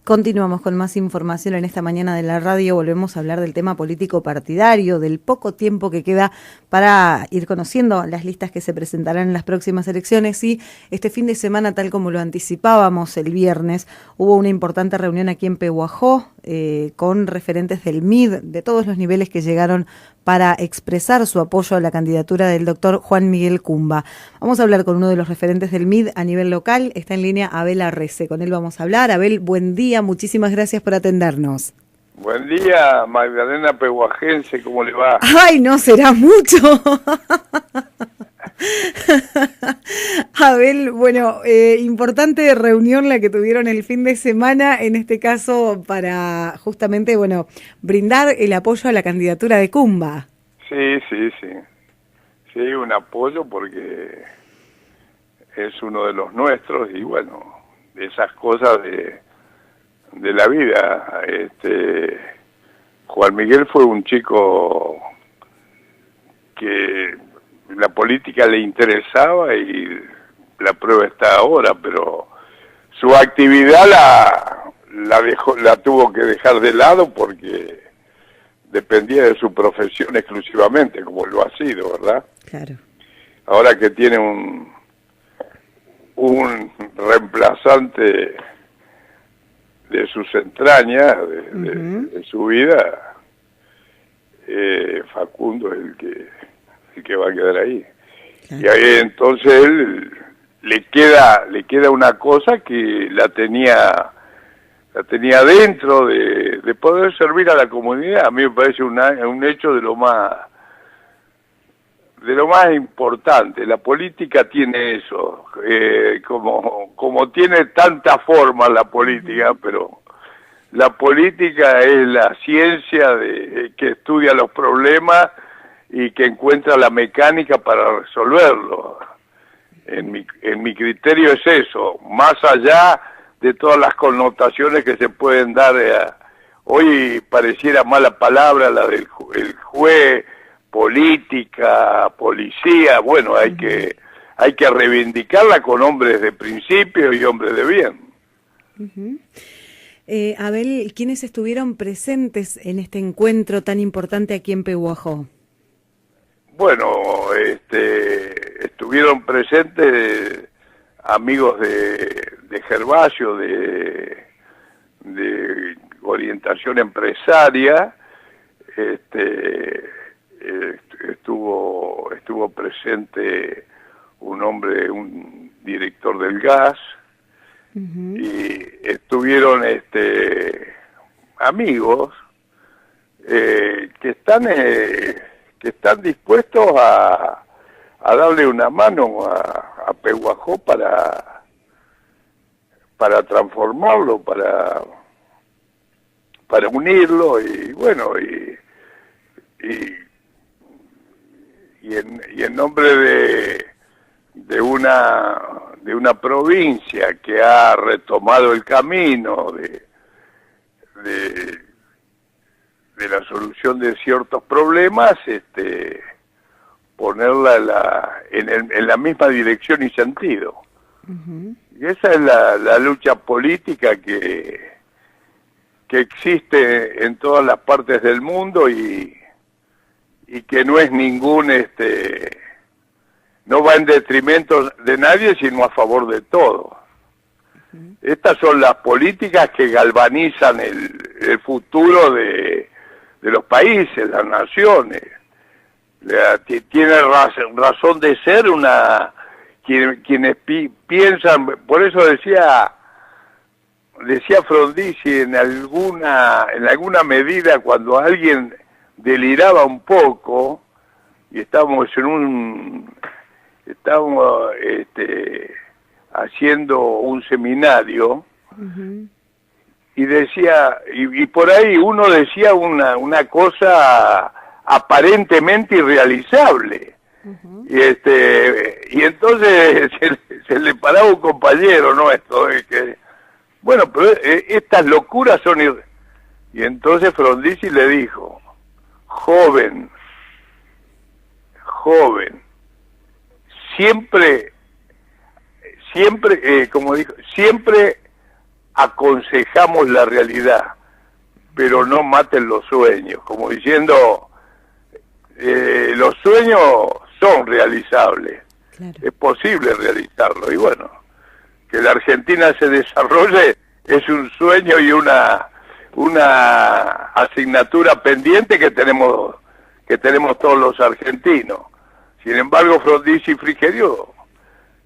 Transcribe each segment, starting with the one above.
Continuamos con más información en esta mañana de la radio. Volvemos a hablar del tema político partidario, del poco tiempo que queda para ir conociendo las listas que se presentarán en las próximas elecciones. Y este fin de semana, tal como lo anticipábamos el viernes, hubo una importante reunión aquí en Pehuajó con referentes del MID de todos los niveles que llegaron para expresar su apoyo a la candidatura del doctor Juan Miguel Cumba. Vamos a hablar con uno de los referentes del MID a nivel local. Está en línea Abel Arrece. Con él vamos a hablar. Abel, buen día. Muchísimas gracias por atendernos. Buen día, Magdalena Pehuajense, ¿cómo le va? ¡Ay, no será mucho! Abel, bueno, importante reunión la que tuvieron el fin de semana, en este caso para justamente, bueno, brindar el apoyo a la candidatura de Cumba. Sí. Sí, un apoyo porque es uno de los nuestros y bueno, esas cosas de la vida. Juan Miguel fue un chico que la política le interesaba y la prueba está ahora, pero su actividad la tuvo que dejar de lado porque dependía de su profesión exclusivamente, como lo ha sido, ¿verdad? Claro. Ahora que tiene un reemplazante de sus entrañas, de su vida, Facundo es el que va a quedar ahí. Claro. Y ahí entonces él le queda una cosa que la tenía dentro de poder servir a la comunidad. A mí me parece un hecho de lo más importante. La política tiene eso, como tiene tanta forma la política, pero la política es la ciencia que estudia los problemas y que encuentra la mecánica para resolverlos. En mi criterio es eso, más allá de todas las connotaciones que se pueden dar. Hoy pareciera mala palabra la del juez, política, policía. Bueno, hay que reivindicarla con hombres de principio y hombres de bien. Abel, ¿quiénes estuvieron presentes en este encuentro tan importante aquí en Pehuajó? Bueno, estuvieron presentes amigos de Gervasio, de orientación empresaria. Estuvo presente un director del gas, y estuvieron amigos que están dispuestos a darle una mano a Pehuajó para transformarlo, para unirlo, y bueno, y en nombre de una provincia que ha retomado el camino de la solución de ciertos problemas, ponerla en la misma dirección y sentido. Y esa es la lucha política que existe en todas las partes del mundo y que no es no va en detrimento de nadie, sino a favor de todos. Estas son las políticas que galvanizan el futuro de los países, las naciones. Tiene razón de ser quienes piensan. Por eso decía Frondizi en alguna medida, cuando alguien deliraba un poco y estábamos haciendo un seminario, y decía, y por ahí uno decía una cosa aparentemente irrealizable, y entonces se le paraba un compañero nuestro, bueno, pero estas locuras son y entonces Frondizi le dijo: joven, siempre, como dijo, siempre aconsejamos la realidad, pero no maten los sueños, como diciendo, los sueños son realizables, claro. Es posible realizarlo, y bueno, que la Argentina se desarrolle es un sueño y una asignatura pendiente que tenemos todos los argentinos. Sin embargo, Frondizi y Frigerio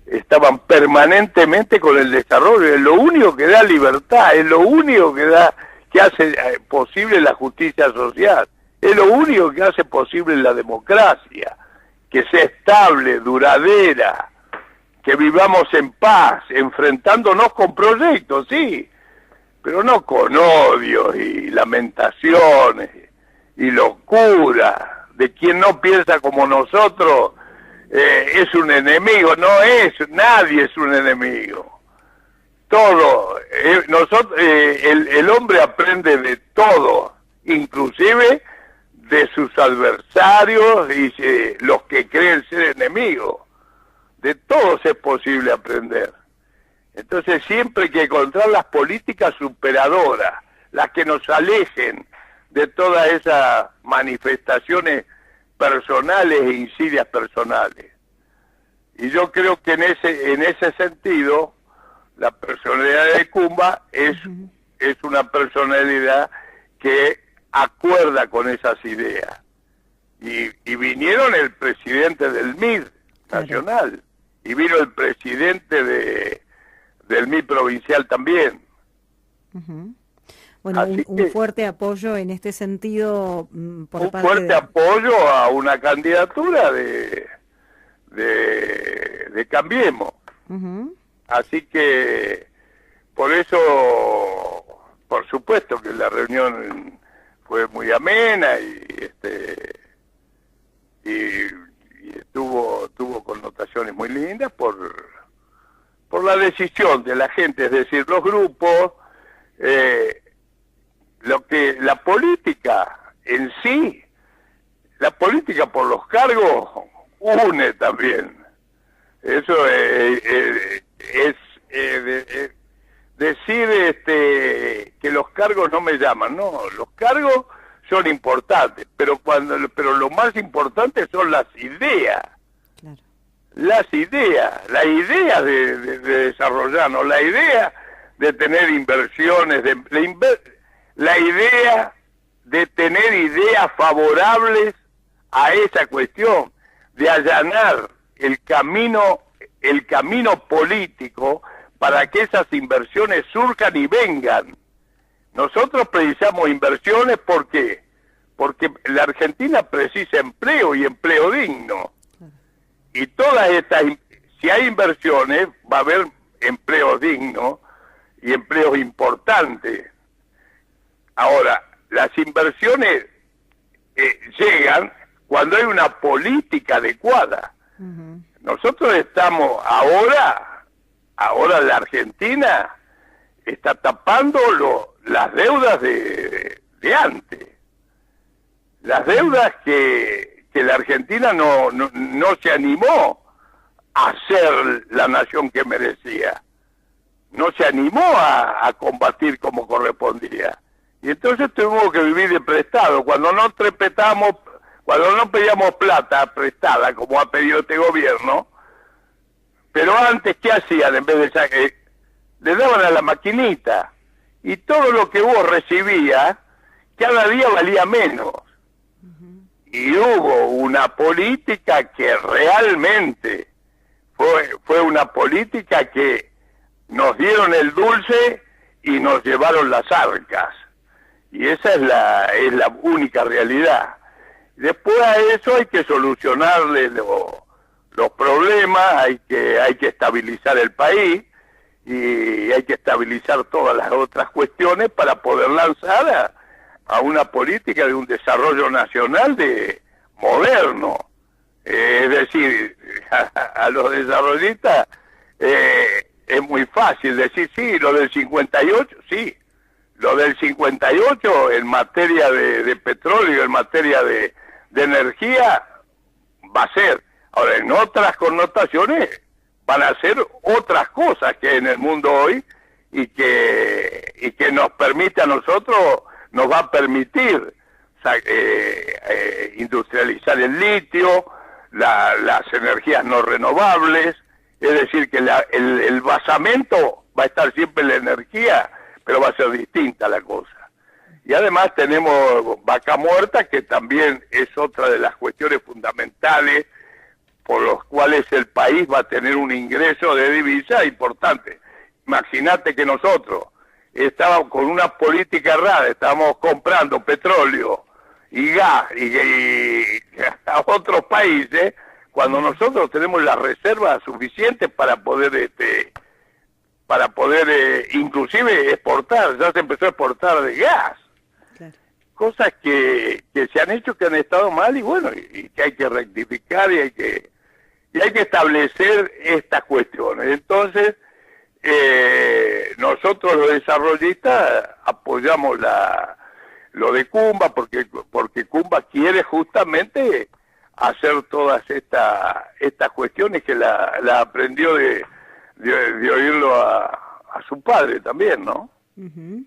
estaban permanentemente con el desarrollo, es lo único que da libertad, es lo único que hace posible la justicia social, es lo único que hace posible la democracia, que sea estable, duradera, que vivamos en paz, enfrentándonos con proyectos, sí, pero no con odios y lamentaciones y locura de quien no piensa como nosotros. Es un enemigo, nadie es un enemigo. Todo, el hombre aprende de todo, inclusive de sus adversarios y los que creen ser enemigos. De todos es posible aprender. Entonces siempre hay que encontrar las políticas superadoras, las que nos alejen de todas esas manifestaciones personales e insidias personales. Y yo creo que en ese sentido la personalidad de Cumba es una personalidad que acuerda con esas ideas. Y vinieron el presidente del MIR nacional, y vino el presidente del MIR provincial también. Bueno, un fuerte apoyo en este sentido por parte un fuerte apoyo a una candidatura de Cambiemos. Así que por eso, por supuesto que la reunión fue muy amena y tuvo connotaciones muy lindas por la decisión de la gente, es decir, los grupos. La política en sí, la política por los cargos une también. Eso es decir que los cargos no me llaman, no, los cargos son importantes, pero lo más importante son las ideas. Claro. La idea de desarrollarnos, la idea de tener inversiones, la idea de tener ideas favorables a esa cuestión, de allanar el camino político para que esas inversiones surjan y vengan. Nosotros precisamos inversiones, ¿por qué? Porque la Argentina precisa empleo y empleo digno. Y todas estas, si hay inversiones, va a haber empleo digno y empleos importantes. Ahora, las inversiones llegan cuando hay una política adecuada. Nosotros estamos ahora la Argentina está tapando las deudas de antes. Las deudas que la Argentina no se animó a ser la nación que merecía. No se animó a combatir como correspondía. Y entonces tuvimos que vivir de prestado. Cuando no pedíamos plata prestada, como ha pedido este gobierno, pero antes, ¿qué hacían? En vez de le daban a la maquinita, y todo lo que vos recibías, cada día valía menos. Y hubo una política que realmente fue una política que nos dieron el dulce y nos llevaron las arcas. Y esa es la única realidad. Después a eso hay que solucionarle los problemas, hay que estabilizar el país y hay que estabilizar todas las otras cuestiones para poder lanzar a una política de un desarrollo nacional moderno. Es decir, a los desarrollistas es muy fácil decir, sí, lo del 58, sí. Lo del 58 en materia de petróleo, en materia de energía, va a ser. Ahora, en otras connotaciones van a ser otras cosas que hay en el mundo hoy y que nos permite a nosotros, nos va a permitir industrializar el litio, las energías no renovables, es decir, que el basamento va a estar siempre en la energía, pero va a ser distinta la cosa. Y además tenemos Vaca Muerta, que también es otra de las cuestiones fundamentales por los cuales el país va a tener un ingreso de divisa importante. Imagínate que nosotros estábamos con una política errada, estábamos comprando petróleo y gas y a otros países, cuando nosotros tenemos las reservas suficientes para poder inclusive exportar. Ya se empezó a exportar de gas. Claro. Cosas que se han hecho, que han estado mal, y bueno, y que hay que rectificar y hay que establecer estas cuestiones. Entonces, nosotros los desarrollistas apoyamos lo de Cumba, porque Cumba quiere justamente hacer todas estas cuestiones que la aprendió de oírlo a su padre también, ¿no? Uh-huh.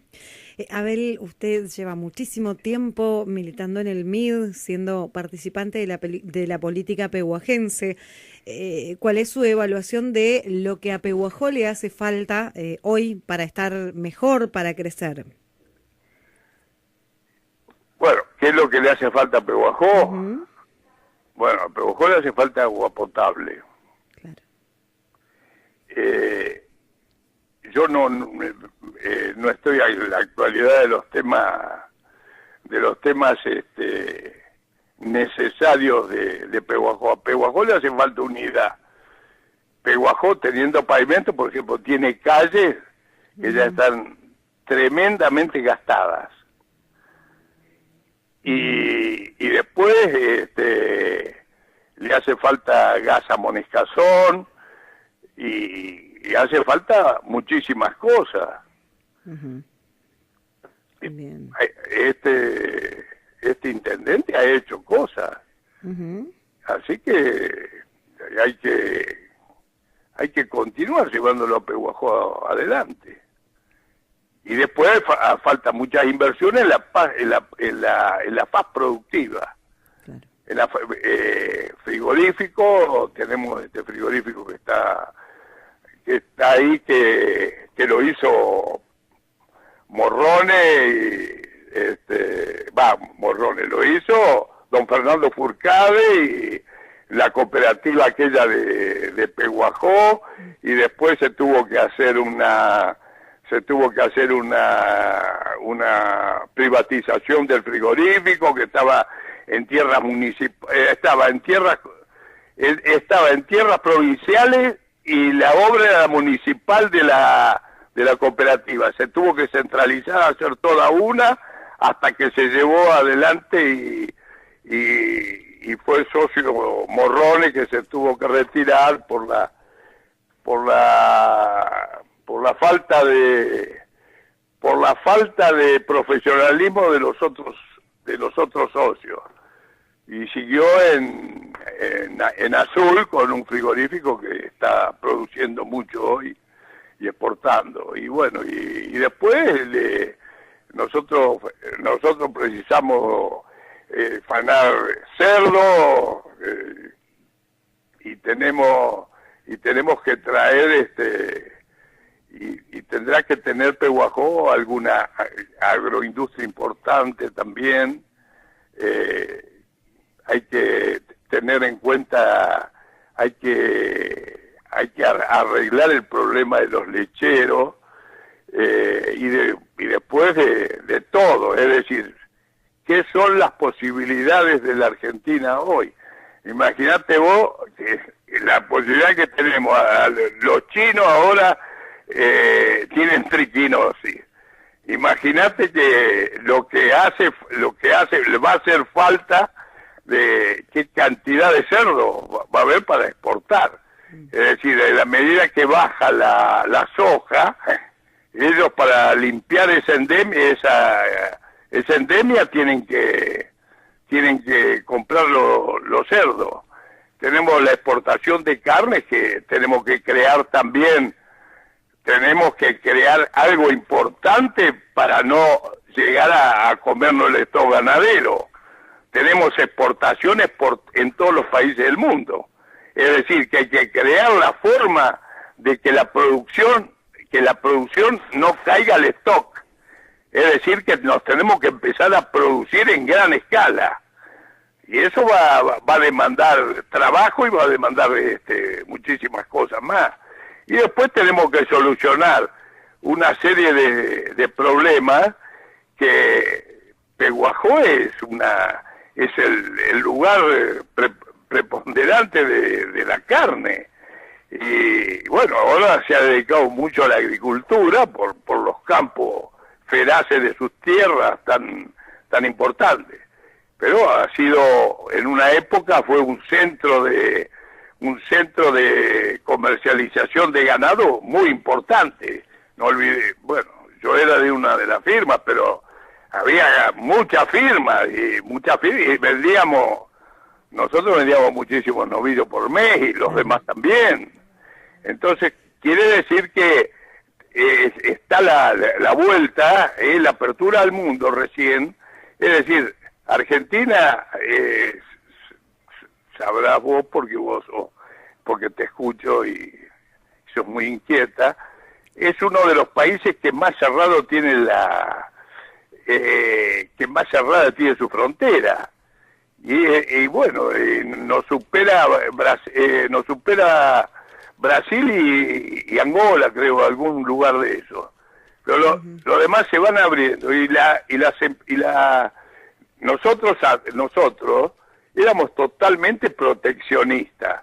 Abel, usted lleva muchísimo tiempo militando en el MID, siendo participante de la política pehuajense. ¿Cuál es su evaluación de lo que a Pehuajó le hace falta hoy para estar mejor, para crecer? Bueno, ¿qué es lo que le hace falta a Pehuajó? Uh-huh. Bueno, a Pehuajó le hace falta agua potable. Claro. Yo no estoy en la actualidad de los temas necesarios de Pehuajó. A Pehuajó le hace falta unidad. Pehuajó, teniendo pavimento, por ejemplo, tiene calles que ya están tremendamente gastadas. Y después le hace falta gas a Monescazón y hace falta muchísimas cosas. Uh-huh. Bien. Este intendente ha hecho cosas. Uh-huh. Así que hay que continuar llevándolo a Pehuajó adelante. Y después falta muchas inversiones en la faz productiva. Claro. En frigorífico, tenemos este frigorífico que está ahí, que lo hizo Morrone, Morrone lo hizo don Fernando Furcade y la cooperativa aquella de Pehuajó, y después se tuvo que hacer una privatización del frigorífico, que estaba en tierras estaba en tierras provinciales, y la obra era municipal de la cooperativa. Se tuvo que centralizar, hacer toda una, hasta que se llevó adelante y fue socio Morrone, que se tuvo que retirar por la falta de profesionalismo de los otros socios, y siguió en Azul con un frigorífico que está produciendo mucho hoy y exportando. Y bueno, y después nosotros precisamos fanar cerdo, y tenemos que traer y tendrá que tener Pehuajó alguna agroindustria importante también. Hay que tener en cuenta, hay que arreglar el problema de los lecheros, y después de todo, es decir, ¿qué son las posibilidades de la Argentina hoy? Imagínate vos que la posibilidad que tenemos, los chinos ahora tienen triquinosis. Imagínate que lo que le va a hacer falta de qué cantidad de cerdo va a haber para exportar. Es decir, en la medida que baja la soja, ellos para limpiar esa endemia tienen que comprar los cerdos. Tenemos la exportación de carnes, que tenemos que crear también tenemos que crear algo importante para no llegar a comernos el estado ganadero. Tenemos exportaciones en todos los países del mundo. Es decir, que hay que crear la forma de que la producción no caiga al stock. Es decir, que nos tenemos que empezar a producir en gran escala. Y eso va a demandar trabajo y va a demandar muchísimas cosas más. Y después tenemos que solucionar una serie de problemas que Peguajó es el lugar preponderante de la carne. Y bueno, ahora se ha dedicado mucho a la agricultura por los campos feraces de sus tierras tan importantes. Pero ha sido, en una época fue un centro de comercialización de ganado muy importante. No olvide, bueno, yo era de una de las firmas, pero había muchas firmas y nosotros vendíamos muchísimos novillos por mes y los demás también. Entonces, quiere decir que está la vuelta, la apertura al mundo recién. Es decir, Argentina, sabrás vos porque te escucho y sos muy inquieta, es uno de los países que más cerrado tiene más cerrada tiene su frontera. Y bueno, nos supera Brasil y Angola, creo, algún lugar de eso. Pero lo demás se van abriendo nosotros éramos totalmente proteccionistas.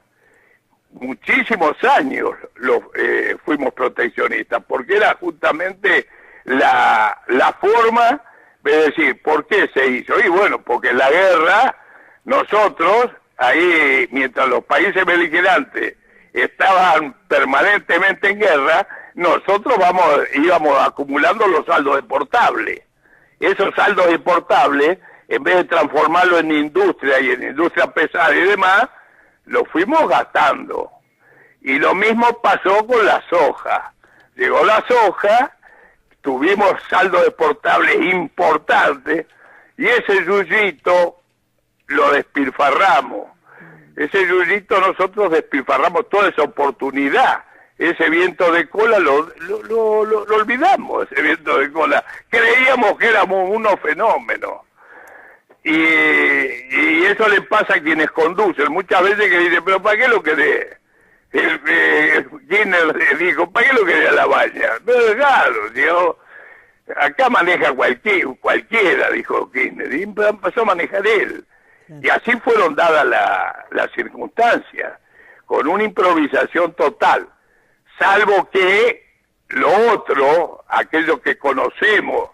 Muchísimos años fuimos proteccionistas, porque era justamente la forma de decir, ¿por qué se hizo? Y bueno, porque en la guerra, nosotros, ahí, mientras los países beligerantes estaban permanentemente en guerra, nosotros íbamos acumulando los saldos exportables. Esos saldos exportables, en vez de transformarlo en industria y en industria pesada y demás, lo fuimos gastando. Y lo mismo pasó con la soja. Llegó la soja, tuvimos saldos exportables importantes, y ese yuyito lo despilfarramos. Ese yuyito nosotros despilfarramos toda esa oportunidad. Ese viento de cola lo olvidamos, ese viento de cola. Creíamos que éramos unos fenómenos. Y eso le pasa a quienes conducen. Muchas veces que dicen, pero ¿para qué lo querés? Kirchner dijo, ¿para qué lo querés a la baña? Pero claro, acá maneja cualquiera, dijo Kirchner, y empezó a manejar él. Y así fueron dadas las circunstancias, con una improvisación total. Salvo que lo otro, aquello que conocemos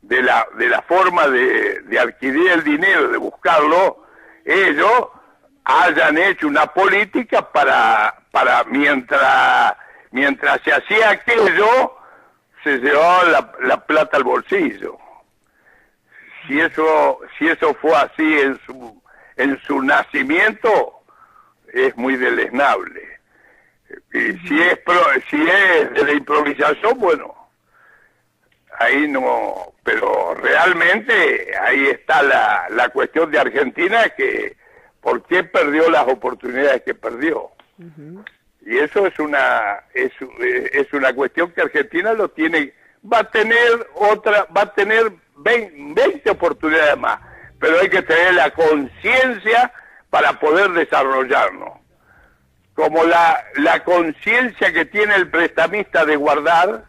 de la forma de adquirir el dinero, de buscarlo, ellos hayan hecho una política para mientras se hacía aquello, se llevaba la plata al bolsillo. Si eso fue así en su nacimiento, es muy deleznable. Y si es de la improvisación, bueno, ahí no, pero realmente ahí está la cuestión de Argentina, que por qué perdió las oportunidades que perdió. Y eso es una cuestión que Argentina va a tener 20 oportunidades más, pero hay que tener la conciencia para poder desarrollarnos. Como la conciencia que tiene el prestamista de guardar,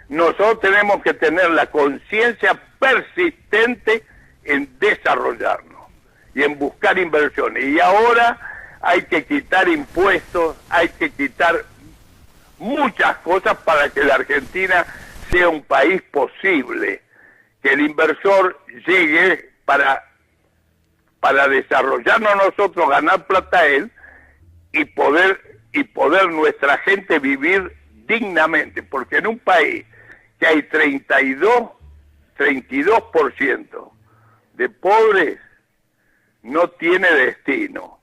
nosotros tenemos que tener la conciencia persistente en desarrollarnos y en buscar inversiones. Y ahora hay que quitar impuestos, hay que quitar muchas cosas para que la Argentina sea un país posible, que el inversor llegue para desarrollarnos nosotros, ganar plata él, y poder nuestra gente vivir dignamente, porque en un país que hay 32% de pobres, no tiene destino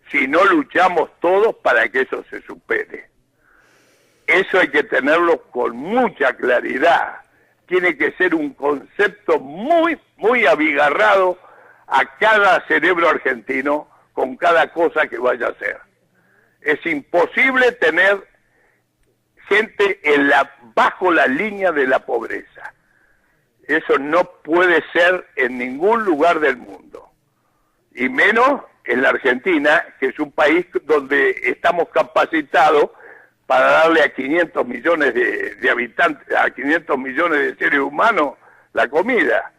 si no luchamos todos para que eso se supere. eso hay que tenerlo con mucha claridad. Tiene que ser un concepto muy, muy abigarrado a cada cerebro argentino con cada cosa que vaya a hacer. Es imposible tener gente bajo la línea de la pobreza. Eso no puede ser en ningún lugar del mundo. Y menos en la Argentina, que es un país donde estamos capacitados para darle a 500 millones de habitantes, a 500 millones de seres humanos la comida.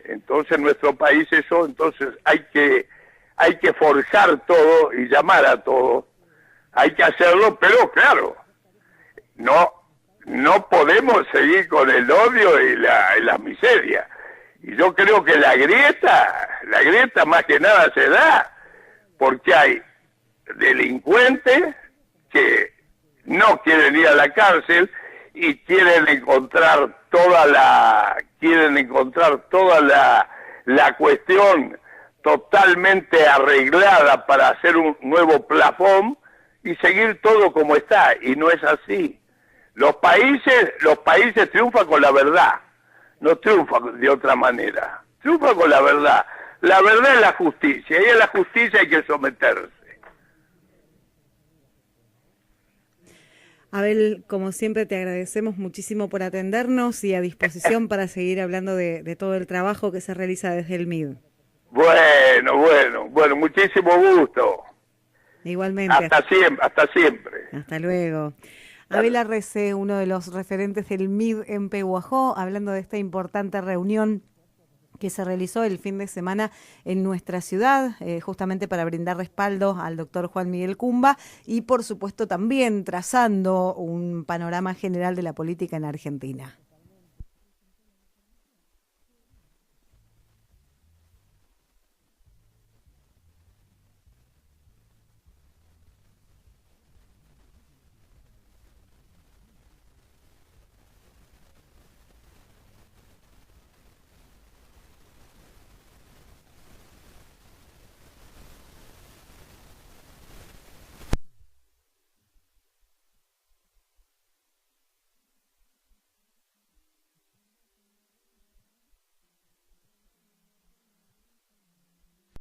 Entonces nuestro país entonces hay que forjar todo y llamar a todos. Hay que hacerlo, pero claro, no podemos seguir con el odio y la miseria. Y yo creo que la grieta más que nada se da porque hay delincuentes que no quieren ir a la cárcel y quieren encontrar toda la cuestión totalmente arreglada para hacer un nuevo plafón y seguir todo como está, y no es así. Los países triunfan con la verdad, no triunfan de otra manera, triunfan con la verdad. La verdad es la justicia, y a la justicia hay que someterse. Abel, como siempre te agradecemos muchísimo por atendernos y a disposición para seguir hablando de todo el trabajo que se realiza desde el MID. Bueno, muchísimo gusto. Igualmente. Hasta siempre. Hasta luego. Abel Arrece, uno de los referentes del MID en Pehuajó, hablando de esta importante reunión que se realizó el fin de semana en nuestra ciudad, justamente para brindar respaldo al doctor Juan Miguel Cumba y, por supuesto, también trazando un panorama general de la política en Argentina.